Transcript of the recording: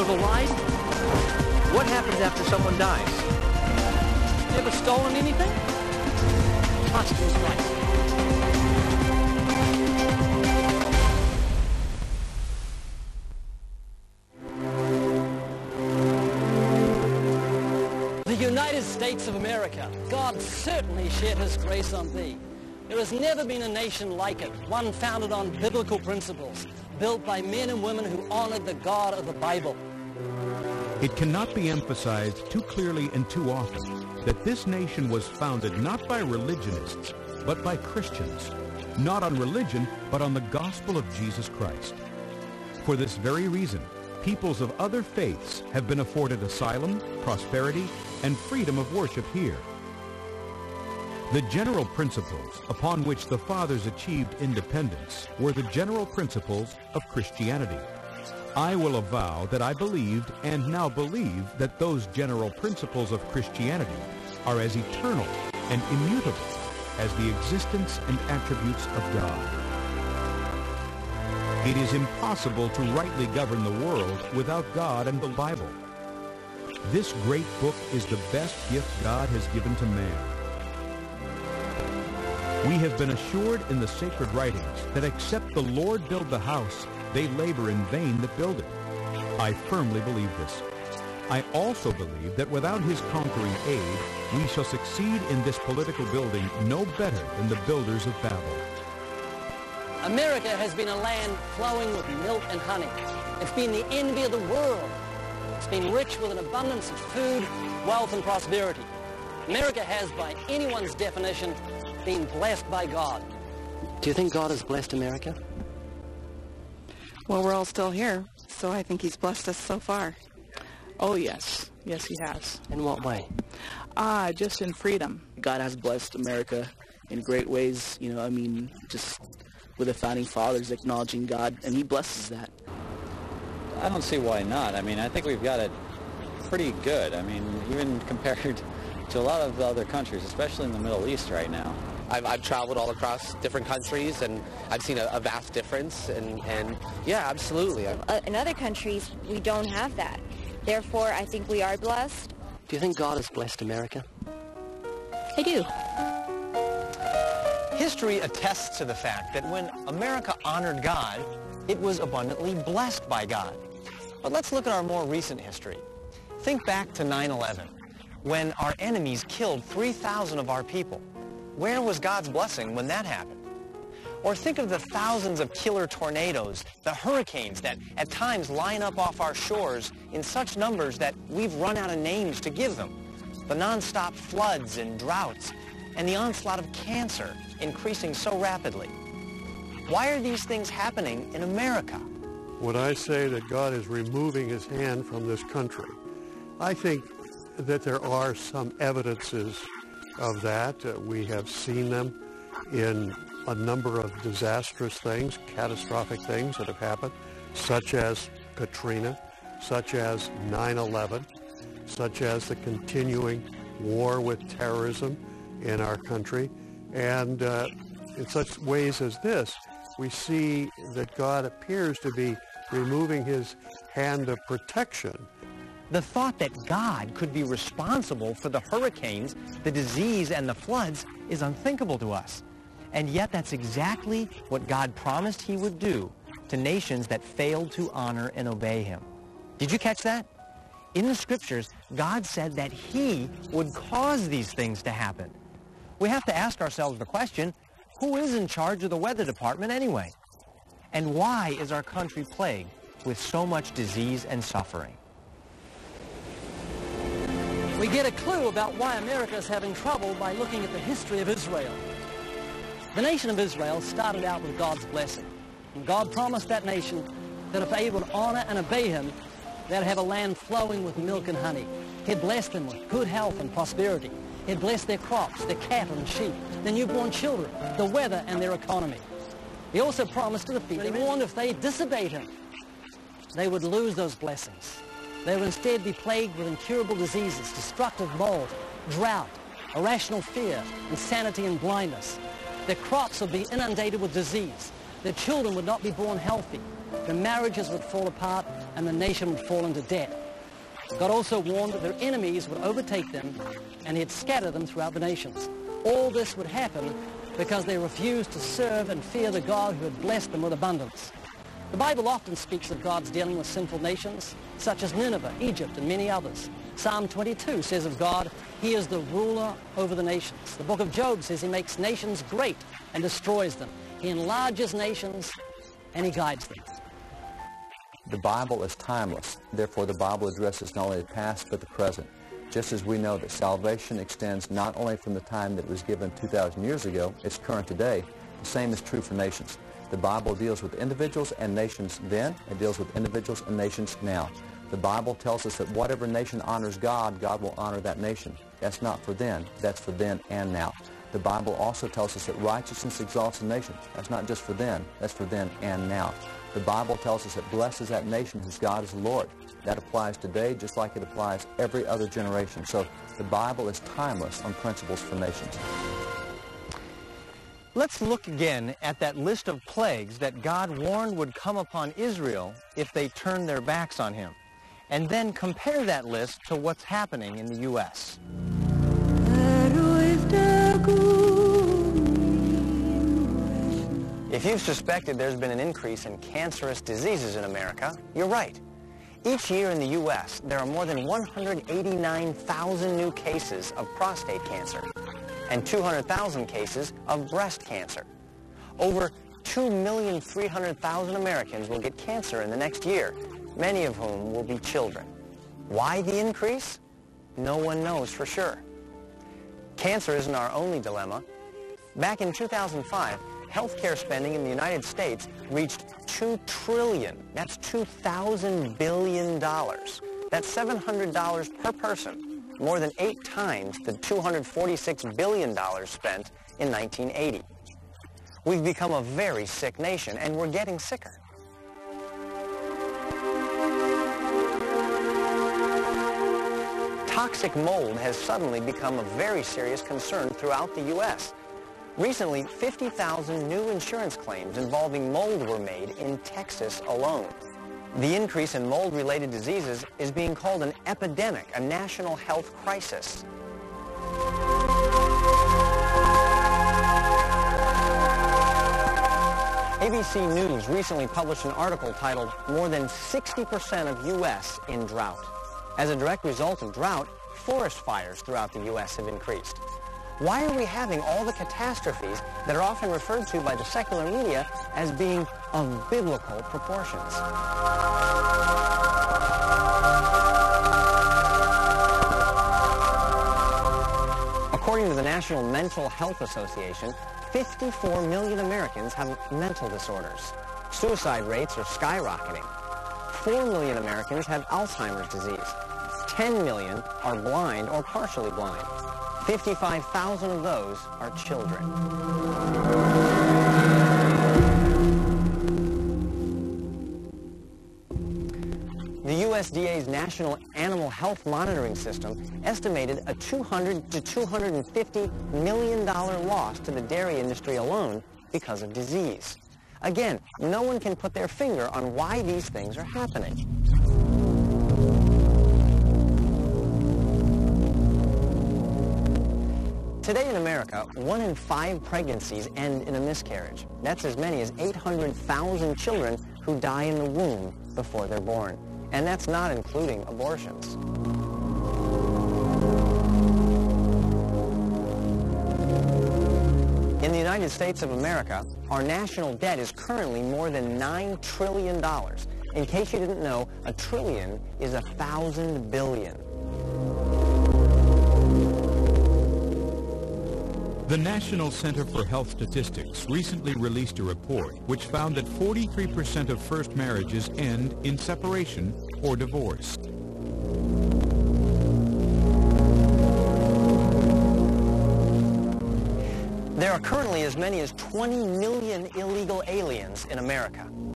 ever lied? What happens after someone dies? You ever stolen anything? Trust was right. The United States of America, God certainly shed his grace on thee. There has never been a nation like it, one founded on biblical principles, built by men and women who honored the God of the Bible. It cannot be emphasized too clearly and too often that this nation was founded not by religionists, but by Christians, not on religion, but on the gospel of Jesus Christ. For this very reason, peoples of other faiths have been afforded asylum, prosperity, and freedom of worship here. The general principles upon which the fathers achieved independence were the general principles of Christianity. I will avow that I believed and now believe that those general principles of Christianity are as eternal and immutable as the existence and attributes of God. It is impossible to rightly govern the world without God and the Bible. This great book is the best gift God has given to man. We have been assured in the sacred writings that except the Lord build the house, they labor in vain that build it. I firmly believe this. I also believe that without his conquering aid, we shall succeed in this political building no better than the builders of Babel. America has been a land flowing with milk and honey. It's been the envy of the world. It's been rich with an abundance of food, wealth, and prosperity. America has, by anyone's definition, been blessed by God. Do you think God has blessed America? Well, we're all still here, so I think he's blessed us so far. Oh, yes. Yes, he has. In what way? Just in freedom. God has blessed America in great ways, just with the founding fathers acknowledging God, and he blesses that. I don't see why not. I think we've got it pretty good. Even compared to a lot of the other countries, especially in the Middle East right now. I've traveled all across different countries, and I've seen a vast difference, and yeah, absolutely. In other countries, we don't have that. Therefore, I think we are blessed. Do you think God has blessed America? I do. History attests to the fact that when America honored God, it was abundantly blessed by God. But let's look at our more recent history. Think back to 9/11, when our enemies killed 3,000 of our people. Where was God's blessing when that happened? Or think of the thousands of killer tornadoes, the hurricanes that at times line up off our shores in such numbers that we've run out of names to give them. The nonstop floods and droughts, and the onslaught of cancer increasing so rapidly. Why are these things happening in America? When I say that God is removing his hand from this country, I think that there are some evidences of that. We have seen them in a number of disastrous things, catastrophic things that have happened, such as Katrina, such as 9/11, such as the continuing war with terrorism in our country. And in such ways as this, we see that God appears to be removing his hand of protection. The thought that God could be responsible for the hurricanes, the disease, and the floods is unthinkable to us. And yet that's exactly what God promised he would do to nations that failed to honor and obey him. Did you catch that? In the scriptures, God said that he would cause these things to happen. We have to ask ourselves the question, who is in charge of the weather department anyway? And why is our country plagued with so much disease and suffering? We get a clue about why America is having trouble by looking at the history of Israel. The nation of Israel started out with God's blessing. And God promised that nation that if they would honor and obey him, they'd have a land flowing with milk and honey. He'd bless them with good health and prosperity. He'd bless their crops, their cattle and sheep, their newborn children, the weather and their economy. He also promised to defeat them. He warned if they disobeyed him, they would lose those blessings. They would instead be plagued with incurable diseases, destructive mold, drought, irrational fear, insanity and blindness. Their crops would be inundated with disease. Their children would not be born healthy. Their marriages would fall apart, and the nation would fall into debt. God also warned that their enemies would overtake them and he'd scatter them throughout the nations. All this would happen because they refused to serve and fear the God who had blessed them with abundance. The Bible often speaks of God's dealing with sinful nations, such as Nineveh, Egypt, and many others. Psalm 22 says of God, he is the ruler over the nations. The book of Job says he makes nations great and destroys them. He enlarges nations and he guides them. The Bible is timeless. Therefore, the Bible addresses not only the past but the present. Just as we know that salvation extends not only from the time that it was given 2,000 years ago, it's current today, the same is true for nations. The Bible deals with individuals and nations then, it deals with individuals and nations now. The Bible tells us that whatever nation honors God, God will honor that nation. That's not for then, that's for then and now. The Bible also tells us that righteousness exalts a nation. That's not just for then, that's for then and now. The Bible tells us it blesses that nation whose God is the Lord. That applies today just like it applies every other generation. So the Bible is timeless on principles for nations. Let's look again at that list of plagues that God warned would come upon Israel if they turned their backs on him, and then compare that list to what's happening in the U.S. If you've suspected there's been an increase in cancerous diseases in America, you're right. Each year in the U.S., there are more than 189,000 new cases of prostate cancer and 200,000 cases of breast cancer. Over 2,300,000 Americans will get cancer in the next year, many of whom will be children. Why the increase? No one knows for sure. Cancer isn't our only dilemma. Back in 2005, healthcare spending in the United States reached $2 trillion. That's $2,000 billion. That's $700 per person, more than 8 times the $246 billion spent in 1980. We've become a very sick nation, and we're getting sicker. Toxic mold has suddenly become a very serious concern throughout the U.S. Recently, 50,000 new insurance claims involving mold were made in Texas alone. The increase in mold-related diseases is being called an epidemic, a national health crisis. ABC News recently published an article titled, "More than 60% of U.S. in drought." As a direct result of drought, forest fires throughout the U.S. have increased. Why are we having all the catastrophes that are often referred to by the secular media as being of biblical proportions? According to the National Mental Health Association, 54 million Americans have mental disorders. Suicide rates are skyrocketing. 4 million Americans have Alzheimer's disease. 10 million are blind or partially blind. 55,000 of those are children. The USDA's National Animal Health Monitoring System estimated a $200 to $250 million loss to the dairy industry alone because of disease. Again, no one can put their finger on why these things are happening. Today in America, 1 in 5 pregnancies end in a miscarriage. That's as many as 800,000 children who die in the womb before they're born. And that's not including abortions. In the United States of America, our national debt is currently more than $9 trillion. In case you didn't know, a trillion is 1,000 billion. The National Center for Health Statistics recently released a report which found that 43% of first marriages end in separation or divorce. There are currently as many as 20 million illegal aliens in America.